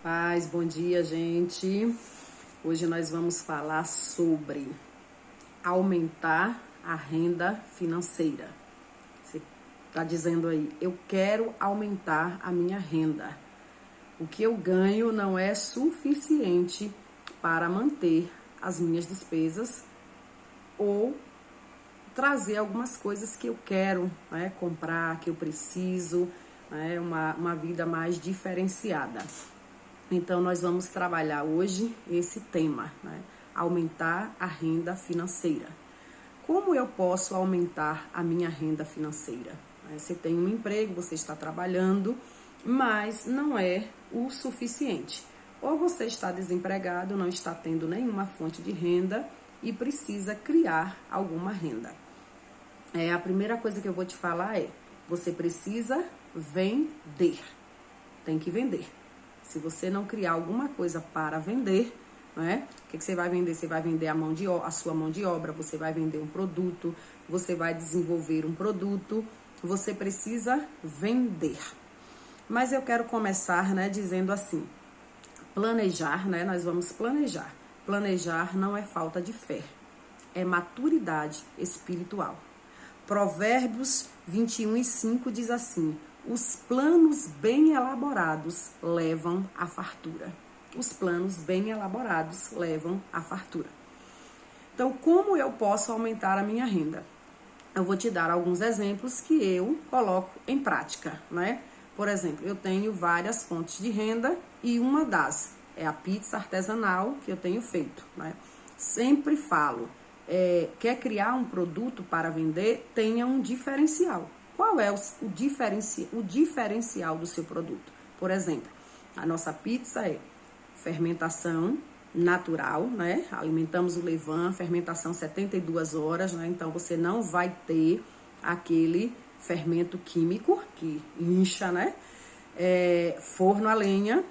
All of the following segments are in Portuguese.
paz, bom dia, gente. Hoje nós vamos falar sobre aumentar a renda financeira. Você está dizendo aí, eu quero aumentar a minha renda. O que eu ganho não é suficiente para manter as minhas despesas ou trazer algumas coisas que eu quero, né, comprar, que eu preciso, né, uma vida mais diferenciada. Então, nós vamos trabalhar hoje esse tema, né, aumentar a renda financeira. Como eu posso aumentar a minha renda financeira? Você tem um emprego, você está trabalhando, mas não é o suficiente. Ou você está desempregado, não está tendo nenhuma fonte de renda e precisa criar alguma renda. A primeira coisa que eu vou te falar é, você precisa vender. Tem que vender. Se você não criar alguma coisa para vender, né? O que você vai vender? Você vai vender a sua mão de obra, você vai vender um produto, você vai desenvolver um produto, você precisa vender. Mas eu quero começar, né, dizendo assim, planejar, né? Nós vamos planejar. Planejar não é falta de fé, é maturidade espiritual. Provérbios 21:5 diz assim, os planos bem elaborados levam à fartura. Os planos bem elaborados levam à fartura. Então, como eu posso aumentar a minha renda? Eu vou te dar alguns exemplos que eu coloco em prática, né? Por exemplo, eu tenho várias fontes de renda e uma das é a pizza artesanal que eu tenho feito, né? Sempre falo, quer criar um produto para vender, tenha um diferencial. Qual é o diferencial do seu produto? Por exemplo, a nossa pizza é fermentação natural, né? Alimentamos o levain, fermentação 72 horas, né? Então, você não vai ter aquele fermento químico que incha, né? Forno a lenha,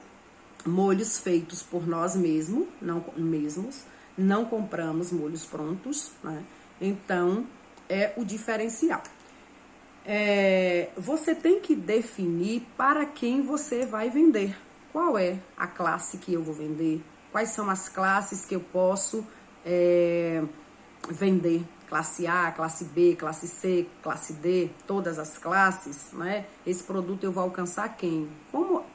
molhos feitos por nós mesmos, não compramos molhos prontos, né? Então, é o diferencial. Você tem que definir para quem você vai vender. Qual é a classe que eu vou vender? Quais são as classes que eu posso vender? Classe A, classe B, classe C, classe D, todas as classes, né? Esse produto eu vou alcançar quem?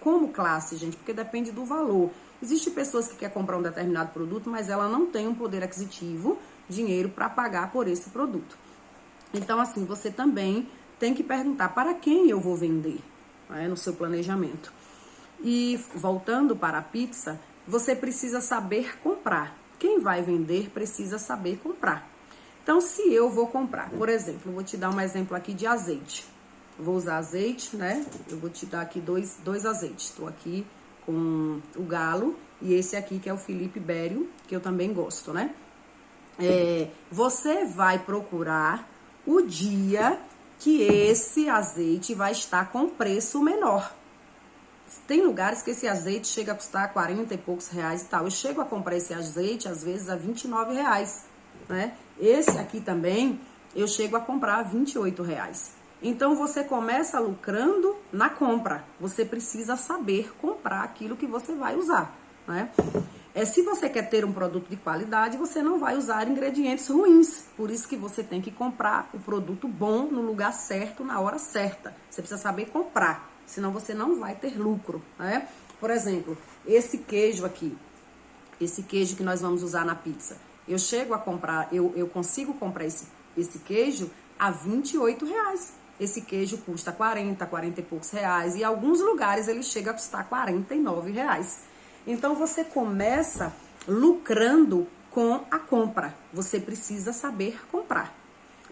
Como classe, gente? Porque depende do valor. Existem pessoas que querem comprar um determinado produto, mas ela não tem um poder aquisitivo, dinheiro para pagar por esse produto. Então, assim, você também tem que perguntar para quem eu vou vender, né, no seu planejamento. E voltando para a pizza, você precisa saber comprar. Quem vai vender precisa saber comprar. Então, se eu vou comprar, por exemplo, eu vou te dar um exemplo aqui de azeite. Eu vou usar azeite, né? Eu vou te dar aqui dois azeites. Estou aqui com o Galo e esse aqui que é o Felipe Bério, que eu também gosto, né? Você vai procurar o dia que esse azeite vai estar com preço menor. Tem lugares que esse azeite chega a custar 40 e poucos reais e tal. Eu chego a comprar esse azeite, às vezes, a 29 reais, né? Esse aqui também, eu chego a comprar a 28 reais. Então, você começa lucrando na compra. Você precisa saber comprar aquilo que você vai usar, né? Se você quer ter um produto de qualidade, você não vai usar ingredientes ruins. Por isso que você tem que comprar o produto bom no lugar certo, na hora certa. Você precisa saber comprar, senão você não vai ter lucro, né? Por exemplo, esse queijo aqui, esse queijo que nós vamos usar na pizza. Eu chego a comprar, eu consigo comprar esse queijo a 28 reais. Esse queijo custa 40 e poucos reais. E em alguns lugares ele chega a custar 49 reais. Então, você começa lucrando com a compra. Você precisa saber comprar.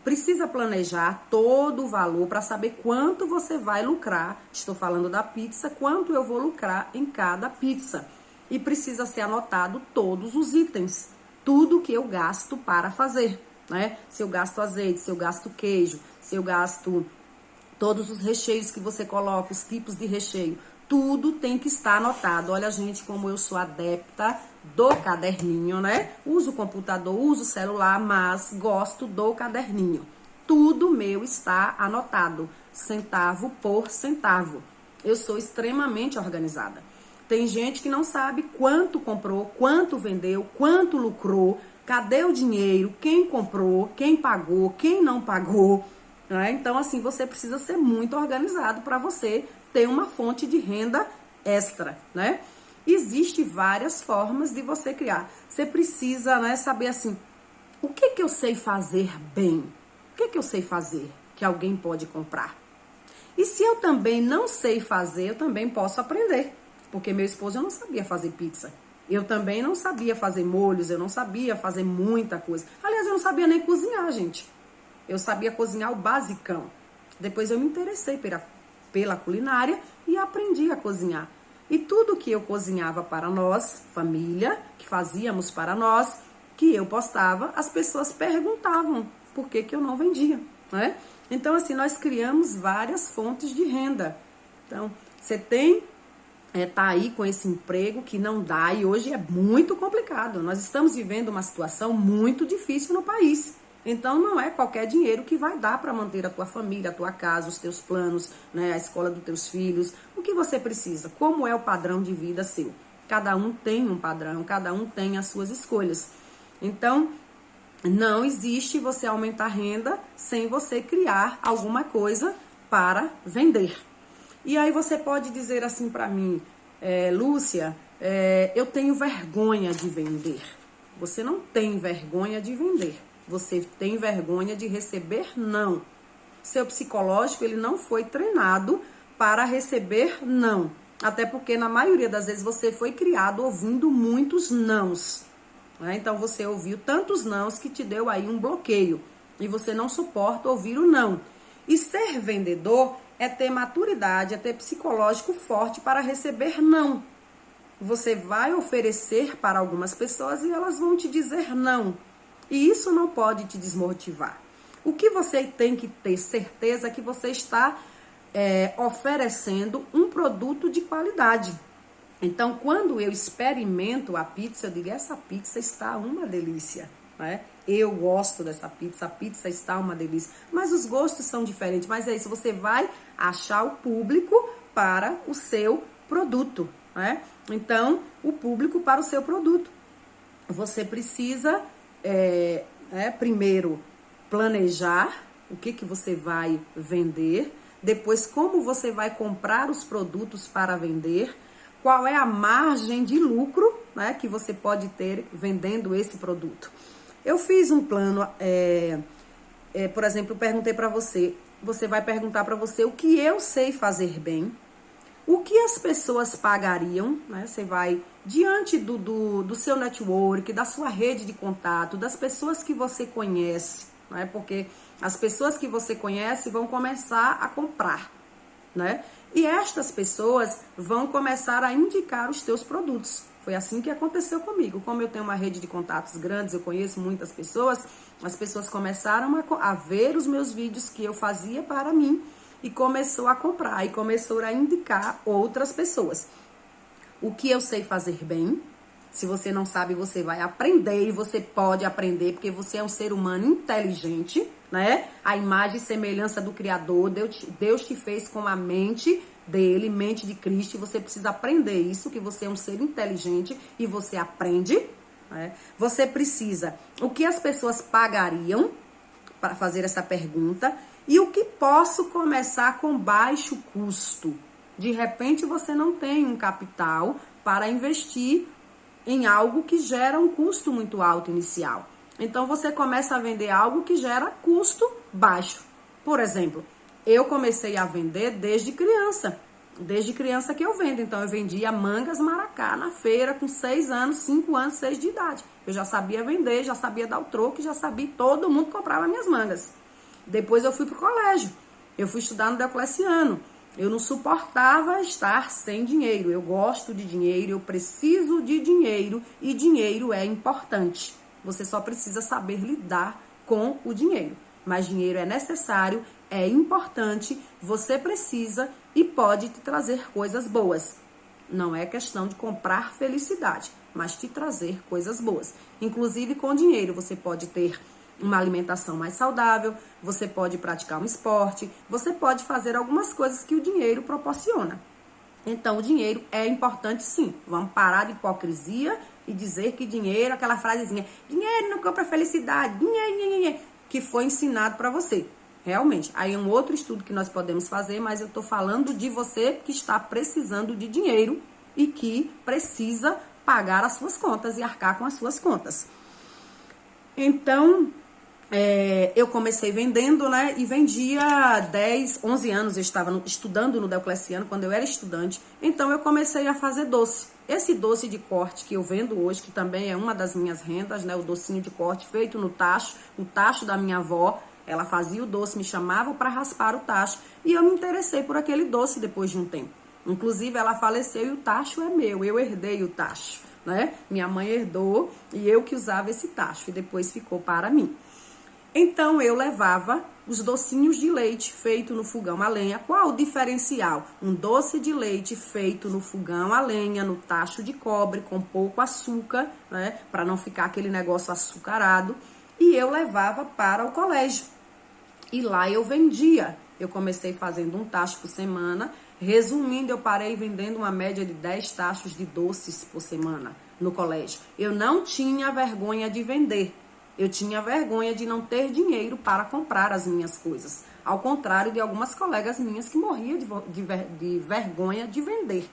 Precisa planejar todo o valor para saber quanto você vai lucrar. Estou falando da pizza, quanto eu vou lucrar em cada pizza. E precisa ser anotado todos os itens. Tudo que eu gasto para fazer, né? Se eu gasto azeite, se eu gasto queijo, se eu gasto todos os recheios que você coloca, os tipos de recheio. Tudo tem que estar anotado. Olha, gente, como eu sou adepta do caderninho, né? Uso o computador, uso o celular, mas gosto do caderninho. Tudo meu está anotado, centavo por centavo. Eu sou extremamente organizada. Tem gente que não sabe quanto comprou, quanto vendeu, quanto lucrou, cadê o dinheiro, quem comprou, quem pagou, quem não pagou, né? Então, assim, você precisa ser muito organizado para você ter uma fonte de renda extra, né? Existem várias formas de você criar. Você precisa, né, saber assim, o que que eu sei fazer bem? O que que eu sei fazer que alguém pode comprar? E se eu também não sei fazer, eu também posso aprender. Porque meu esposo eu não sabia fazer pizza. Eu também não sabia fazer molhos, eu não sabia fazer muita coisa. Aliás, eu não sabia nem cozinhar, gente. Eu sabia cozinhar o basicão. Depois eu me interessei pela culinária e aprendi a cozinhar. E tudo que eu cozinhava para nós, família, que fazíamos para nós, que eu postava, as pessoas perguntavam por que que eu não vendia, né? Então, assim, nós criamos várias fontes de renda. Então, você tá aí com esse emprego que não dá e hoje é muito complicado. Nós estamos vivendo uma situação muito difícil no país. Então, não é qualquer dinheiro que vai dar para manter a tua família, a tua casa, os teus planos, né, a escola dos teus filhos. O que você precisa? Como é o padrão de vida seu? Cada um tem um padrão, cada um tem as suas escolhas. Então, não existe você aumentar a renda sem você criar alguma coisa para vender. E aí você pode dizer assim para mim, Lúcia, eu tenho vergonha de vender. Você não tem vergonha de vender. Você tem vergonha de receber não. Seu psicológico, ele não foi treinado para receber não. Até porque, na maioria das vezes, você foi criado ouvindo muitos nãos. Né? Então, você ouviu tantos nãos que te deu aí um bloqueio. E você não suporta ouvir o não. E ser vendedor é ter maturidade, é ter psicológico forte para receber não. Você vai oferecer para algumas pessoas e elas vão te dizer não. E isso não pode te desmotivar. O que você tem que ter certeza é que você está oferecendo um produto de qualidade. Então, quando eu experimento a pizza, eu digo, essa pizza está uma delícia, né? Eu gosto dessa pizza, a pizza está uma delícia. Mas os gostos são diferentes, mas é isso, você vai achar o público para o seu produto, né? Então, o público para o seu produto. Você precisa, primeiro, planejar o que você vai vender, depois como você vai comprar os produtos para vender, qual é a margem de lucro, né, que você pode ter vendendo esse produto. Eu fiz um plano, por exemplo, eu perguntei para você, você vai perguntar para você o que eu sei fazer bem, o que as pessoas pagariam, né? Você vai diante do seu network, da sua rede de contato, das pessoas que você conhece, né? Porque as pessoas que você conhece vão começar a comprar, né? E estas pessoas vão começar a indicar os teus produtos. Foi assim que aconteceu comigo. Como eu tenho uma rede de contatos grandes, eu conheço muitas pessoas, as pessoas começaram a ver os meus vídeos que eu fazia para mim e começou a comprar, e começou a indicar outras pessoas. O que eu sei fazer bem, se você não sabe, você vai aprender, e você pode aprender, porque você é um ser humano inteligente, né? A imagem e semelhança do Criador, Deus te fez com a mente dele, mente de Cristo, e você precisa aprender isso, que você é um ser inteligente, e você aprende, né? Você precisa, o que as pessoas pagariam, para fazer essa pergunta, e o que posso começar com baixo custo. De repente você não tem um capital para investir em algo que gera um custo muito alto inicial. Então você começa a vender algo que gera custo baixo. Por exemplo, eu comecei a vender desde criança. Desde criança que eu vendo. Então eu vendia mangas maracá na feira com 6 anos, 5 anos, 6 de idade. Eu já sabia vender, já sabia dar o troco, já sabia, todo mundo comprava minhas mangas. Depois eu fui pro colégio. Eu fui estudar no Diocleciano. Eu não suportava estar sem dinheiro. Eu gosto de dinheiro, eu preciso de dinheiro e dinheiro é importante. Você só precisa saber lidar com o dinheiro. Mas dinheiro é necessário, é importante, você precisa e pode te trazer coisas boas. Não é questão de comprar felicidade, mas te trazer coisas boas. Inclusive com dinheiro você pode ter uma alimentação mais saudável, você pode praticar um esporte, você pode fazer algumas coisas que o dinheiro proporciona. Então, o dinheiro é importante sim. Vamos parar de hipocrisia e dizer que dinheiro, aquela frasezinha, dinheiro não compra felicidade, dinheiro, que foi ensinado para você. Realmente, aí é um outro estudo que nós podemos fazer, mas eu tô falando de você que está precisando de dinheiro e que precisa pagar as suas contas e arcar com as suas contas. Então, eu comecei vendendo, né? E vendia 10, 11 anos. Eu estava estudando no Diocleciano, quando eu era estudante. Então, eu comecei a fazer doce. Esse doce de corte que eu vendo hoje, que também é uma das minhas rendas, né? O docinho de corte feito no tacho, o tacho da minha avó. Ela fazia o doce, me chamava para raspar o tacho. E eu me interessei por aquele doce depois de um tempo. Inclusive, ela faleceu e o tacho é meu. Eu herdei o tacho, né? Minha mãe herdou e eu que usava esse tacho. E depois ficou para mim. Então, eu levava os docinhos de leite feito no fogão a lenha. Qual o diferencial? Um doce de leite feito no fogão a lenha, no tacho de cobre, com pouco açúcar, né? Para não ficar aquele negócio açucarado. E eu levava para o colégio. E lá eu vendia. Eu comecei fazendo um tacho por semana. Resumindo, eu parei vendendo uma média de 10 tachos de doces por semana no colégio. Eu não tinha vergonha de vender. Eu tinha vergonha de não ter dinheiro para comprar as minhas coisas. Ao contrário de algumas colegas minhas que morriam de vergonha de vender.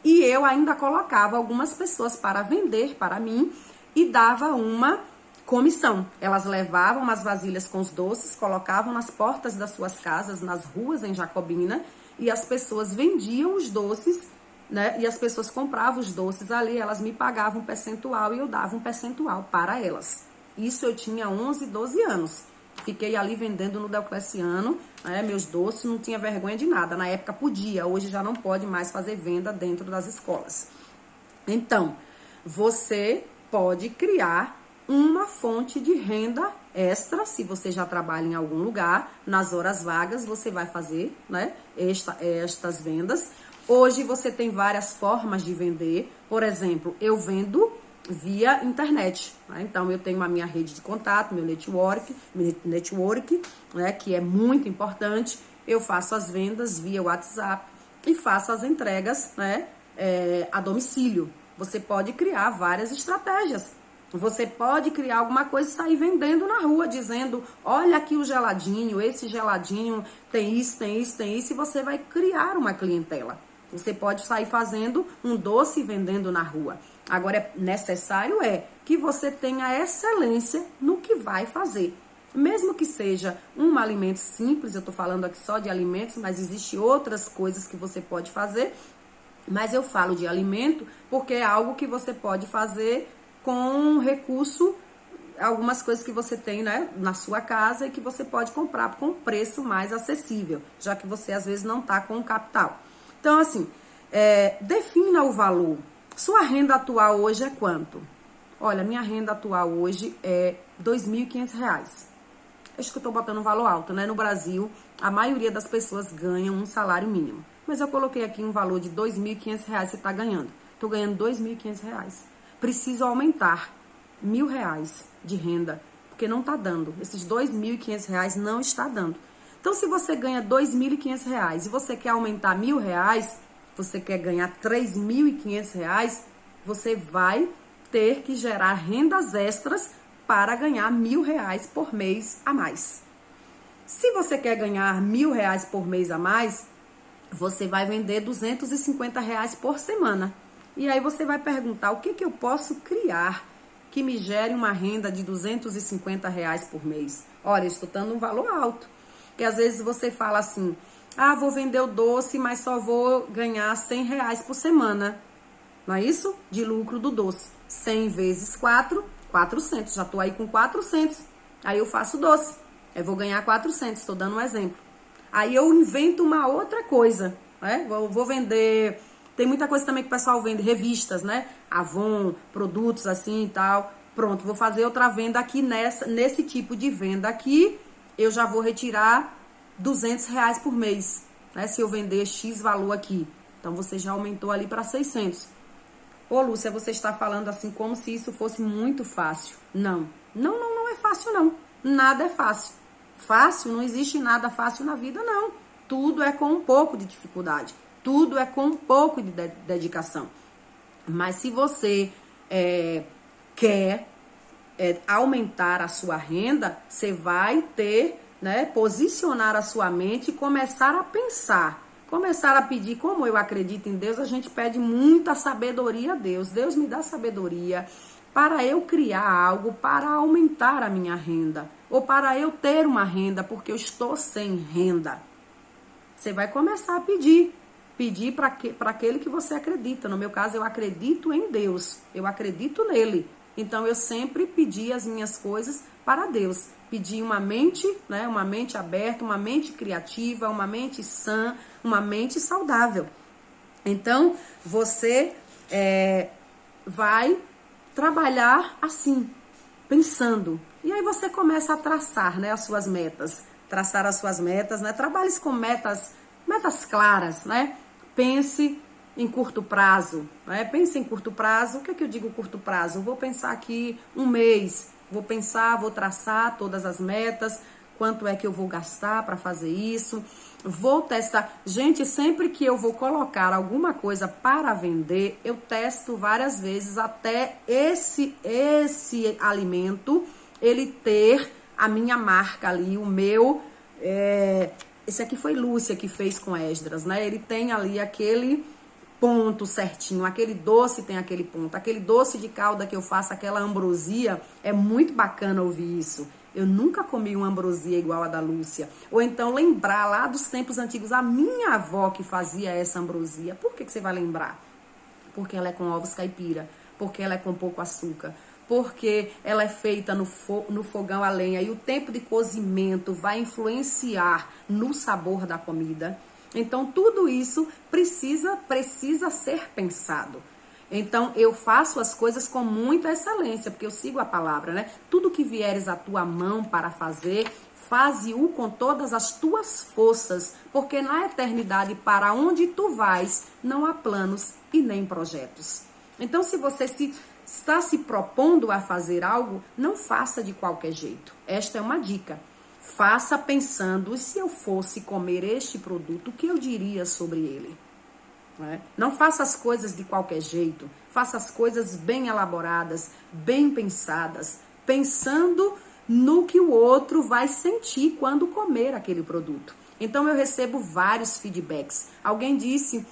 E eu ainda colocava algumas pessoas para vender para mim e dava uma comissão. Elas levavam umas vasilhas com os doces, colocavam nas portas das suas casas, nas ruas em Jacobina, e as pessoas vendiam os doces, né? E as pessoas compravam os doces ali, elas me pagavam um percentual e eu dava um percentual para elas. Isso eu tinha 11, 12 anos. Fiquei ali vendendo no Diocleciano, né, meus doces, não tinha vergonha de nada. Na época podia, hoje já não pode mais fazer venda dentro das escolas. Então, você pode criar uma fonte de renda extra, se você já trabalha em algum lugar, nas horas vagas você vai fazer, né, estas vendas. Hoje você tem várias formas de vender. Por exemplo, eu vendo via internet, né? Então eu tenho a minha rede de contato, meu network, né, que é muito importante. Eu faço as vendas via WhatsApp e faço as entregas, né, a domicílio. Você pode criar várias estratégias. Você pode criar alguma coisa e sair vendendo na rua, dizendo, olha aqui o geladinho, esse geladinho tem isso, tem isso, tem isso, e você vai criar uma clientela. Você pode sair fazendo um doce e vendendo na rua. Agora, é necessário que você tenha excelência no que vai fazer. Mesmo que seja um alimento simples, eu estou falando aqui só de alimentos, mas existem outras coisas que você pode fazer. Mas eu falo de alimento porque é algo que você pode fazer com recurso, algumas coisas que você tem, né, na sua casa e que você pode comprar com um preço mais acessível, já que você às vezes não está com o capital. Então, assim, defina o valor. Sua renda atual hoje é quanto? Olha, minha renda atual hoje é R$ 2.500. Acho que eu tô botando um valor alto, né? No Brasil, a maioria das pessoas ganham um salário mínimo. Mas eu coloquei aqui um valor de R$ 2.500, você tá ganhando. Tô ganhando R$ 2.500. Preciso aumentar R$ 1.000 de renda, porque não tá dando. Esses R$ 2.500 não está dando. Então, se você ganha R$ 2.500 e você quer aumentar R$ 1.000, você quer ganhar R$ 3.500, você vai ter que gerar rendas extras para ganhar R$ 1.000 por mês a mais. Se você quer ganhar R$ 1.000 por mês a mais, você vai vender R$ 250 por semana. E aí você vai perguntar, o que eu posso criar que me gere uma renda de R$ 250 por mês? Olha, eu estou dando um valor alto. Porque às vezes você fala assim, vou vender o doce, mas só vou ganhar R$ 100 por semana. Não é isso? De lucro do doce. 100 vezes 4, 400. Já estou aí com 400. Aí eu faço doce. Eu vou ganhar 400, estou dando um exemplo. Aí eu invento uma outra coisa, né? Vou vender... Tem muita coisa também que o pessoal vende, revistas, né? Avon, produtos assim e tal. Pronto, vou fazer outra venda aqui nesse tipo de venda aqui. Eu já vou retirar R$ 200 por mês, né? Se eu vender X valor aqui. Então, você já aumentou ali para 600. Ô, Lúcia, você está falando assim como se isso fosse muito fácil. Não é fácil, não. Nada é fácil. Fácil, não existe nada fácil na vida, não. Tudo é com um pouco de dificuldade. Tudo é com um pouco de dedicação. Mas se você quer aumentar a sua renda, você vai ter, né, posicionar a sua mente e começar a pensar. Começar a pedir, como eu acredito em Deus, a gente pede muita sabedoria a Deus. Deus me dá sabedoria para eu criar algo, para aumentar a minha renda. Ou para eu ter uma renda, porque eu estou sem renda. Você vai começar a pedir. Pedir para aquele que você acredita. No meu caso, eu acredito em Deus. Eu acredito nele. Então, eu sempre pedi as minhas coisas para Deus. Pedi uma mente, né, uma mente aberta, uma mente criativa, uma mente sã, uma mente saudável. Então, você vai trabalhar assim, pensando. E aí você começa a traçar, né, as suas metas. Traçar as suas metas, né? Trabalhe com metas claras, né? Pense em curto prazo, né? Pense em curto prazo. O que é que eu digo curto prazo? Eu vou pensar aqui um mês. Vou traçar todas as metas. Quanto é que eu vou gastar para fazer isso? Vou testar. Gente, sempre que eu vou colocar alguma coisa para vender, eu testo várias vezes até esse alimento, ele ter a minha marca ali, o meu... esse aqui foi Lúcia que fez com Esdras, né? Ele tem ali aquele ponto certinho, aquele doce tem aquele ponto, aquele doce de calda que eu faço, aquela ambrosia, é muito bacana ouvir isso. Eu nunca comi uma ambrosia igual a da Lúcia. Ou então lembrar lá dos tempos antigos, a minha avó que fazia essa ambrosia. Por que você vai lembrar? Porque ela é com ovos caipira, porque ela é com pouco açúcar, porque ela é feita no fogão a lenha e o tempo de cozimento vai influenciar no sabor da comida. Então, tudo isso precisa ser pensado. Então, eu faço as coisas com muita excelência, porque eu sigo a palavra, né? Tudo que vieres à tua mão para fazer, faze-o com todas as tuas forças, porque na eternidade, para onde tu vais, não há planos e nem projetos. Então, se você está se propondo a fazer algo, não faça de qualquer jeito. Esta é uma dica. Faça pensando, se eu fosse comer este produto, o que eu diria sobre ele? Não faça as coisas de qualquer jeito. Faça as coisas bem elaboradas, bem pensadas, pensando no que o outro vai sentir quando comer aquele produto. Então, eu recebo vários feedbacks. Alguém disse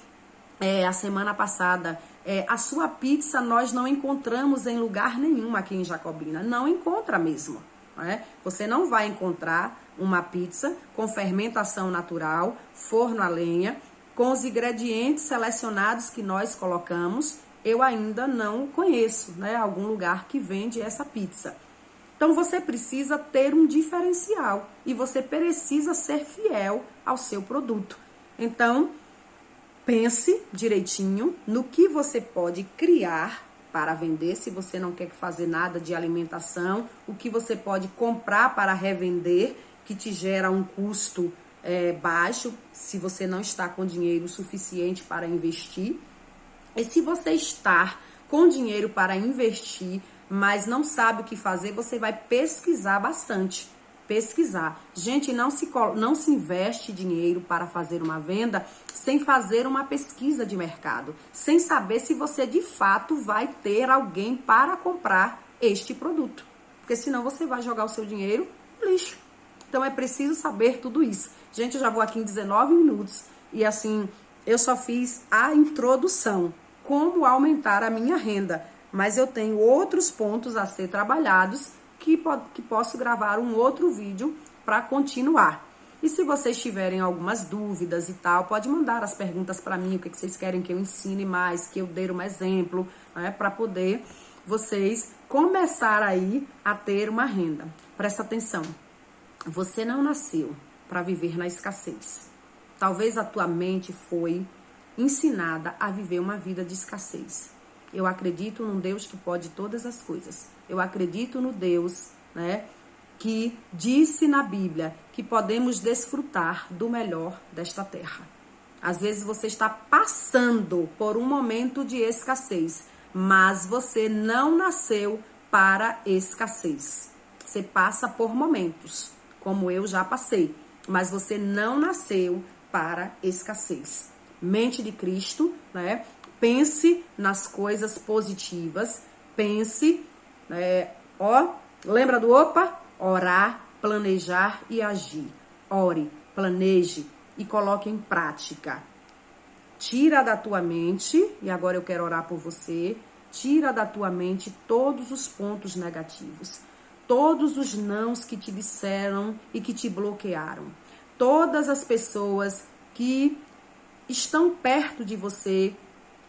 a semana passada, a sua pizza nós não encontramos em lugar nenhum aqui em Jacobina. Não encontra mesmo. Você não vai encontrar uma pizza com fermentação natural, forno a lenha, com os ingredientes selecionados que nós colocamos. Eu ainda não conheço, algum lugar que vende essa pizza. Então, você precisa ter um diferencial e você precisa ser fiel ao seu produto. Então, pense direitinho no que você pode criar para vender, se você não quer fazer nada de alimentação, o que você pode comprar para revender, que te gera um custo baixo, se você não está com dinheiro suficiente para investir. E se você está com dinheiro para investir, mas não sabe o que fazer, você vai pesquisar bastante. Pesquisar. Gente, não se investe dinheiro para fazer uma venda sem fazer uma pesquisa de mercado, sem saber se você de fato vai ter alguém para comprar este produto. Porque senão você vai jogar o seu dinheiro no lixo. Então é preciso saber tudo isso. Gente, eu já vou aqui em 19 minutos e assim, eu só fiz a introdução, como aumentar a minha renda. Mas eu tenho outros pontos a ser trabalhados que posso gravar um outro vídeo para continuar. E se vocês tiverem algumas dúvidas e tal, pode mandar as perguntas para mim, o que vocês querem que eu ensine mais, que eu dê um exemplo, para poder vocês começar aí a ter uma renda. Presta atenção, você não nasceu para viver na escassez. Talvez a tua mente foi ensinada a viver uma vida de escassez. Eu acredito num Deus que pode todas as coisas. Eu acredito no Deus, que disse na Bíblia que podemos desfrutar do melhor desta terra. Às vezes você está passando por um momento de escassez, mas você não nasceu para escassez. Você passa por momentos, como eu já passei, mas você não nasceu para escassez. mente de Cristo, né? Pense nas coisas positivas, pense, lembra do orar, planejar e agir. Ore, planeje e coloque em prática. Tira da tua mente, e agora eu quero orar por você, tira da tua mente todos os pontos negativos, todos os nãos que te disseram e que te bloquearam, todas as pessoas que estão perto de você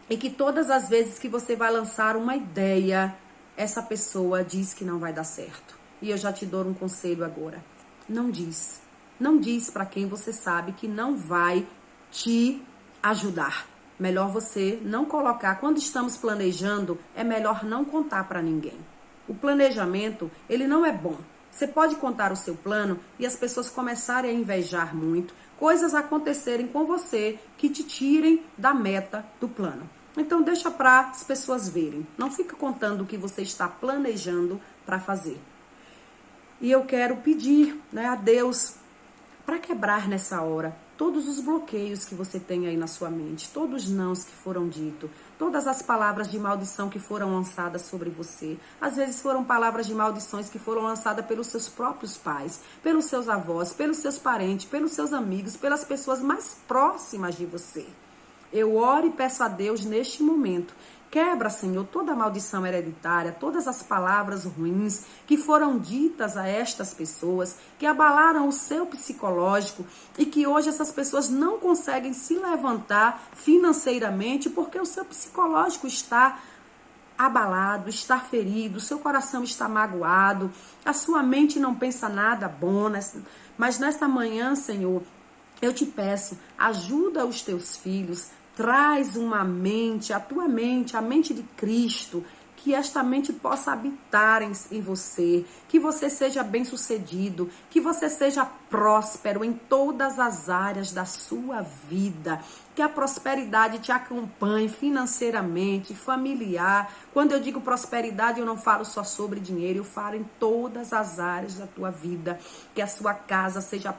e que todas as vezes que você vai lançar uma ideia, essa pessoa diz que não vai dar certo. E eu já te dou um conselho agora. Não diz. Não diz para quem você sabe que não vai te ajudar. Melhor você não colocar. Quando estamos planejando, é melhor não contar para ninguém. O planejamento, ele não é bom. Você pode contar o seu plano e as pessoas começarem a invejar muito, coisas acontecerem com você que te tirem da meta do plano. Então deixa para as pessoas verem. Não fica contando o que você está planejando para fazer. E eu quero pedir, a Deus para quebrar nessa hora todos os bloqueios que você tem aí na sua mente, todos os nãos que foram ditos, todas as palavras de maldição que foram lançadas sobre você. Às vezes foram palavras de maldições que foram lançadas pelos seus próprios pais, pelos seus avós, pelos seus parentes, pelos seus amigos, pelas pessoas mais próximas de você. Eu oro e peço a Deus neste momento. Quebra, Senhor, toda a maldição hereditária, todas as palavras ruins que foram ditas a estas pessoas, que abalaram o seu psicológico e que hoje essas pessoas não conseguem se levantar financeiramente porque o seu psicológico está abalado, está ferido, o seu coração está magoado, a sua mente não pensa nada bom. Mas nesta manhã, Senhor, eu te peço, ajuda os teus filhos, traz uma mente, a tua mente, a mente de Cristo, que esta mente possa habitar em você, que você seja bem-sucedido, que você seja próspero em todas as áreas da sua vida, que a prosperidade te acompanhe financeiramente, familiar. Quando eu digo prosperidade, eu não falo só sobre dinheiro, eu falo em todas as áreas da tua vida, que a sua casa seja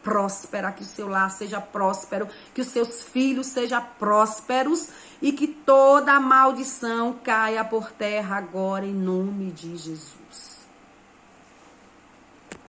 próspera, que o seu lar seja próspero, que os seus filhos sejam prósperos e que toda maldição caia por terra agora em nome de Jesus.